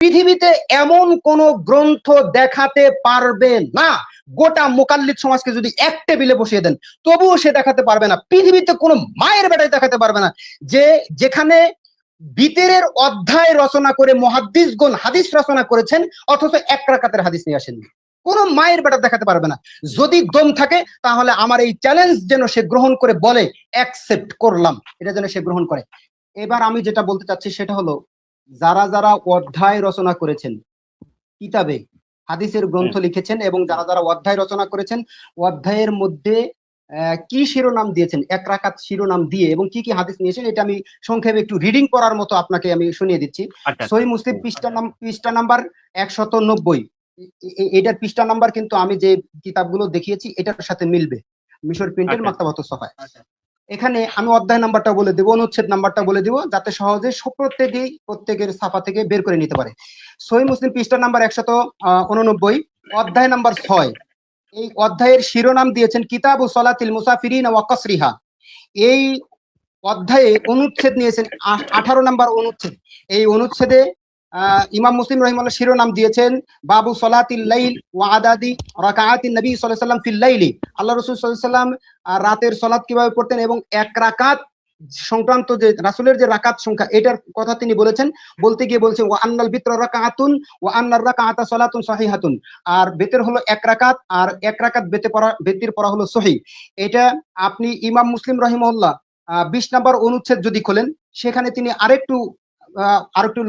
পৃথিবীতে এমন কোন গ্রন্থ দেখাতে পারবে না, গোটা মুকাল্লিদ সমাজকে যদি এক টেবিলে বসিয়ে দেন তবুও সে দেখাতে পারবে না, পৃথিবীতে কোনো মায়ের বেটায় দেখাতে পারবে না যে যেখানে বিতেরের অধ্যায় রচনা করে মুহাদ্দিসগণ হাদিস রচনা করেছেন অথচ এক রাকাতের হাদিস নিয়ে আসেননি। কোন মায়ের বেটা দেখাতে পারবে না। যদি দম থাকে তাহলে আমার এই চ্যালেঞ্জ যেন সে গ্রহণ করে বলে অ্যাকসেপ্ট করলাম, এটা যেন সে গ্রহণ করে। এবার আমি যেটা বলতে চাচ্ছি সেটা হলো, যারা যারা অধ্যায় রচনা করেছেন, কিতাবে হাদিসের গ্রন্থ লিখেছেন এবং যারা যারা অধ্যায় রচনা করেছেন, অধ্যায়ের মধ্যে কি শিরোনাম দিয়েছেন, এক রাকাত শিরোনাম দিয়ে এবং কি কি হাদিস নিয়েছেন, এটা আমি সংক্ষেপে একটু রিডিং করার মতো আপনাকে আমি শুনিয়ে দিচ্ছি। সহিহ মুসলিম পৃষ্ঠা নাম্বার 190, এটার পৃষ্ঠা নাম্বার কিন্তু আমি যে কিতাবগুলো দেখিয়েছি এটার সাথে মিলবে, মিশর প্রিন্টের মাকতাবাতুস সাফায়। এখানে আমি অধ্যায় নাম্বারটা বলে দেবো, অনুচ্ছেদ নাম্বারটা বলে দিব, যাতে সহজে প্রত্যেকের ছাপা থেকে বের করে নিতে পারে। সহিহ মুসলিম পৃষ্ঠা নাম্বার 189, অধ্যায় নাম্বার 6। এই অধ্যায়ের শিরোনাম দিয়েছেন কিতাবু সলাতিল মুসাফিরিন ওয়া কসরিহা। এই অধ্যায়ে অনুচ্ছেদ নিয়েছেন 18 নম্বর অনুচ্ছেদ। এই অনুচ্ছেদে ইমাম মুসলিম রাহিমাহুল্লাহ শিরোনাম দিয়েছেন বাবু সলাতিল লাইল ওয়া আদাদি রাকাআতিন নবী সাল্লাল্লাহু আলাইহি ওয়াসাল্লাম ফিল লাইলি। আল্লাহ রাসূল সাল্লাল্লাহু আলাইহি ওয়াসাল্লাম রাতের সালাত কিভাবে পড়তেন এবং এক রাকাত সংক্রান্ত যে রাসূলের যে রাকাত সংখ্যা এটার কথা তিনি বলেছেন। বলতে গিয়ে বলছেন ওয়া আন্নাল বিতরা রাকাআতুন ওয়া আন্নার রাকাআতা সালাতুন সহিহাতুন। আর বেতের হলো এক রাকাত, আর এক রাকাত বেতের পড়া হলো সহিহ। এটা আপনি ইমাম মুসলিম রাহিমাহুল্লাহ 20 নম্বর অনুচ্ছেদ যদি খোলেন, সেখানে তিনি আরেকটু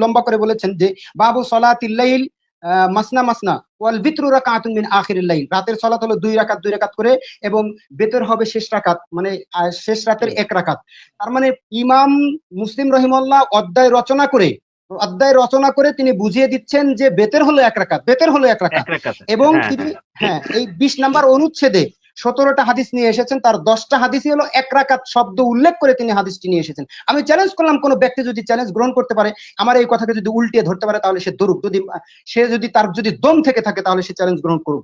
লম্বা করে বলেছেন যে বাবু সলাতিল লাইল মাসনা মাসনা ওয়াল বিতরু রাকাতুন মিন আখিরিল লাইল। রাতের সালাত হলো 2 রাকাত করে এবং বেতর হবে শেষ রাকাত, মানে শেষ রাতের 1 রাকাত। তার মানে ইমাম মুসলিম রাহিমাহুল্লাহ অধ্যায় রচনা করে তিনি বুঝিয়ে দিচ্ছেন যে বেতের হলো 1 রাকাত, এবং তিনি এই 20 নম্বর অনুচ্ছেদে 17টা হাদিস নিয়ে এসেছেন, তার 10টা হাদিসই হলো 1 রাকাত শব্দ উল্লেখ করে তিনি হাদিসটি নিয়ে এসেছেন। আমি চ্যালেঞ্জ করলাম, কোন ব্যক্তি যদি চ্যালেঞ্জ গ্রহণ করতে পারে, আমার এই কথাকে যদি উল্টিয়ে ধরতে পারে তাহলে সে দরুক, তার যদি দম থেকে থাকে তাহলে সে চ্যালেঞ্জ গ্রহণ করুক।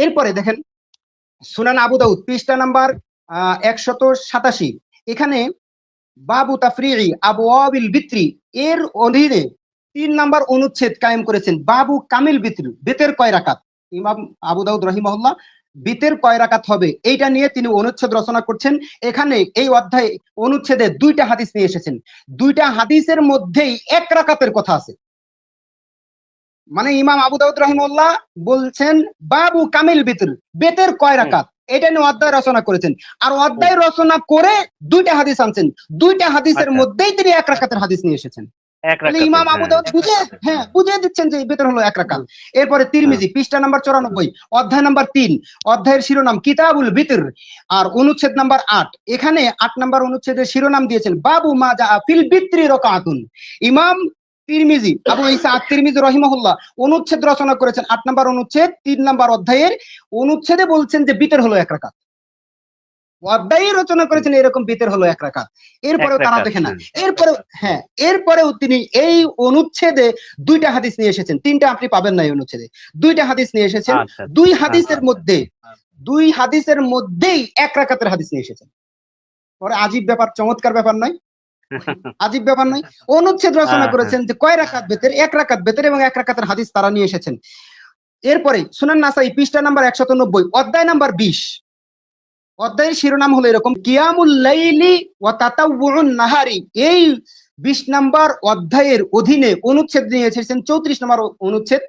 এরপরে দেখেন সুনান আবু দাউদ পৃষ্ঠা নাম্বার 187, এখানে বাবু তাফরিঈ আবওয়াবিল বিত্রি এর অধীনে 3 নম্বর অনুচ্ছেদ কায়েম করেছেন বাবু কামিল বিত্র, বেতের কয় রাকাত। ইমাম আবু দাউদ রাহিমাহুল্লাহ বিতের কয় রাকাত হবে এইটা নিয়ে তিনি অনুচ্ছেদ রচনা করছেন। এখানে এই অধ্যায়ে অনুচ্ছেদে 2টা হাদিস নিয়ে এসেছেন, 2টা হাদিসের মধ্যেই 1 রাকাতের কথা আছে। মানে ইমাম আবু দাউদ রাহিমাহুল্লাহ বলছেন বাবু কামিল বিতর, বেতের কয় রাকাত, এটা নিয়ে অধ্যায় রচনা করেছেন। আর অধ্যায় রচনা করে 2টা হাদিস আনছেন, 2টা হাদিসের মধ্যেই তিনি 1 রাকাতের হাদিস নিয়ে এসেছেন। ইমাম আবু দাউদ বুঝিয়ে দিচ্ছেন যে বেতর হলো 1 রাকাত। এরপরে তিরমিজি পৃষ্ঠা নাম্বার 94, অধ্যায় নাম্বার 3, অধ্যায়ের শিরোনাম কিতাবুল বিতর আর অনুচ্ছেদ নাম্বার 8। এখানে 8 নম্বর অনুচ্ছেদের শিরোনাম দিয়েছেন বাবু মা জা ফিল বিত্রি রাকাতুন। ইমাম তিরমিজি আবু ঈসা আত-তিরমিজি রাহিমাহুল্লাহ অনুচ্ছেদ রচনা করেছেন 8 নম্বর অনুচ্ছেদ 3 নম্বর অধ্যায়ের অনুচ্ছেদে বলছেন যে বিতর হলো 1 রাকাত। অধ্যায় রচনা করেছেন এরকম বিতের হলো 1 রাকাত। এরপরেও তারা দেখে না, এরপরেও তিনি এই অনুচ্ছেদে 2টা হাদিস নিয়ে এসেছেন, 3টা আপনি পাবেন না এই অনুচ্ছেদে। 2টা হাদিস নিয়ে এসেছেন, 2 হাদিসের মধ্যেই 1 রাকাতের হাদিস নিয়ে এসেছেন। পরে আজীব ব্যাপার, চমৎকার ব্যাপার নয়? আজীব ব্যাপার নয়? অনুচ্ছেদ রচনা করেছেন যে কয় রাকাত বেতের, 1 রাকাত বেতের এবং 1 রাকাতের হাদিস তারা নিয়ে এসেছেন। এরপরে সুনান নাসাই পৃষ্ঠা নাম্বার 190, অধ্যায় নাম্বার 20। অধ্যায়ের শিরোনাম হলো এরকম কিয়ামুল লাইলি ওয়া তাতাওউন নাহারি। এই 20 নম্বর অধ্যায়ের অধীনে অনুচ্ছেদ নিয়ে এসেছেন 34 নম্বর অনুচ্ছেদ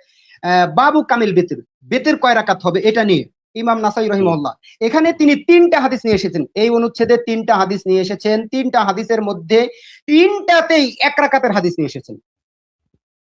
বাবু কামিল বিতর, বেতের কয় রাকাত হবে এটা নিয়ে ইমাম নাসাই রাহিমাহুল্লাহ। এখানে তিনি 3টা হাদিস নিয়ে এসেছেন, এই অনুচ্ছেদে 3টা হাদিস নিয়ে এসেছেন। 3টা হাদিসের মধ্যে 3টাতেই 1 রাকাতের হাদিস নিয়ে এসেছেন।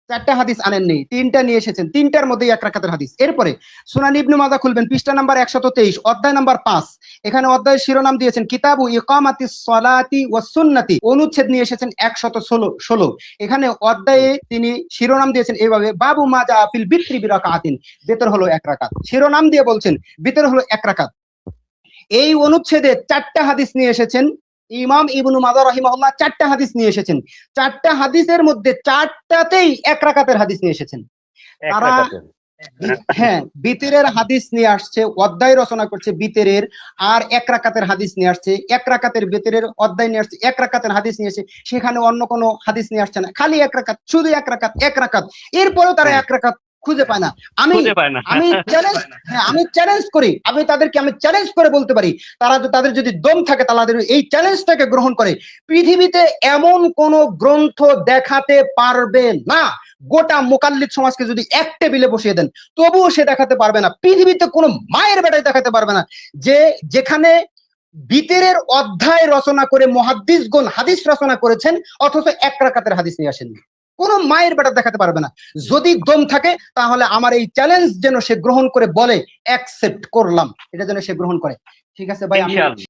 4টা হাদিস আনেননি, 3টা নিয়ে এসেছেন, 3টার মধ্যেই 1 রাকাতের হাদিস। এরপরে সুনান ইবনে মাজাহ খুলবেন পৃষ্ঠা নাম্বার 123, অধ্যায় নাম্বার 5। এখানে অধ্যায়ের শিরোনাম দিয়েছেন কিতাবু ইকামাতিস সালাতি ওয়াস সুন্নতি। অনুচ্ছেদ নিয়ে এসেছেন 116। এখানে অধ্যায়ে তিনি শিরোনাম দিয়েছেন এইভাবে বাবু মা জা ফিল বিত্রি বিরাকাতিন, বেতর হলো 1 রাকাত। শিরোনাম দিয়ে বলছেন বেতর হলো 1 রাকাত। এই অনুচ্ছেদে 4টা হাদিস নিয়ে এসেছেন ইমাম ইবনু মাজাহ রাহিমাহুল্লাহ, 4টা হাদিস নিয়ে এসেছেন। 4টা হাদিসের মধ্যে 4টাতেই 1 রাকাতের হাদিস নিয়ে এসেছেন। তারা হ্যাঁ, বিতিরের হাদিস নিয়ে আসছে, অধ্যায় রচনা করছে বিতিরের, আর এক রাকাতের হাদিস নিয়ে আসছে, এক রাকাতের বিতিরের অধ্যায় নিয়ে আসছে, এক রাকাতের হাদিস নিয়ে আসছে, সেখানে অন্য কোনো হাদিস নিয়ে আসছে না, খালি এক রাকাত, শুধু এক রাকাত এক রাকাত, এরপরেও তারা এক রাকাত খুঁজে পায় না। আমি আমি চ্যালেঞ্জ, হ্যাঁ আমি চ্যালেঞ্জ করি, আমি চ্যালেঞ্জ করে বলতে পারি, তাদের যদি দম থাকে তাদের এই চ্যালেঞ্জটাকে গ্রহণ করে, পৃথিবীতে এমন কোন গ্রন্থ দেখাতে পারবে না, গোটা মুকাল্লিদ সমাজকে যদি এক টেবিলে বসিয়ে দেন তবুও সে দেখাতে পারবে না, পৃথিবীতে কোনো মায়ের বেটায় দেখাতে পারবে না যে যেখানে বিতিরের অধ্যায় রচনা করে মুহাদ্দিসগণ হাদিস রচনা করেছেন অথচ এক রাকাতের হাদিস নিয়ে আসেননি, কোন মায়ের বেটা দেখাতে পারবে না। যদি দম থাকে তাহলে আমার এই চ্যালেঞ্জ যেন সে গ্রহণ করে বলে অ্যাকসেপ্ট করলাম, এটা যেন সে গ্রহণ করে। ঠিক আছে ভাই, আমি